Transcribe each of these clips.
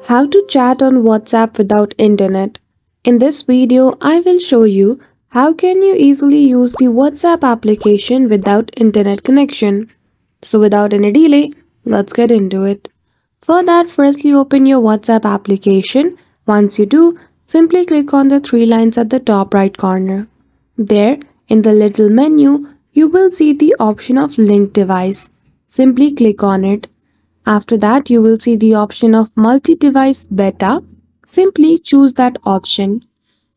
How to chat on WhatsApp without internet. In this video, I will show you how can you easily use the WhatsApp application without internet connection. So without any delay, let's get into it. For that, firstly open your WhatsApp application. Once you do, simply click on the three lines at the top right corner. There, in the little menu, you will see the option of link device. Simply click on it. After that, you will see the option of multi-device beta. Simply choose that option.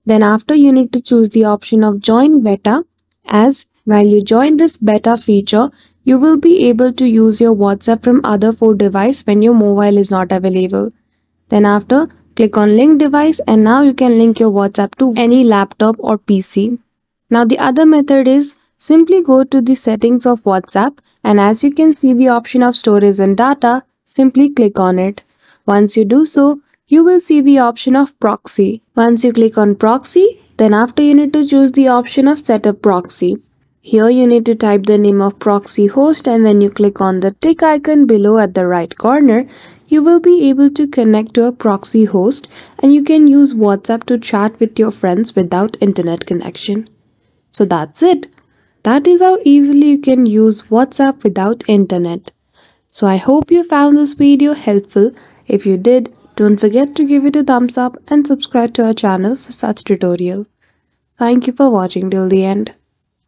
Then after, you need to choose the option of join beta, as while you join this beta feature, you will be able to use your WhatsApp from other 4 devices when your mobile is not available. Then after, click on link device and now you can link your WhatsApp to any laptop or PC. Now the other method is simply go to the settings of WhatsApp, and as you can see the option of storage and data, simply click on it. Once you do so, you will see the option of proxy. Once you click on proxy, then after you need to choose the option of setup proxy. Here you need to type the name of proxy host, and when you click on the tick icon below at the right corner, you will be able to connect to a proxy host and you can use WhatsApp to chat with your friends without internet connection. So that's it. That is how easily you can use WhatsApp without internet. So I hope you found this video helpful. If you did, don't forget to give it a thumbs up and subscribe to our channel for such tutorials. Thank you for watching till the end.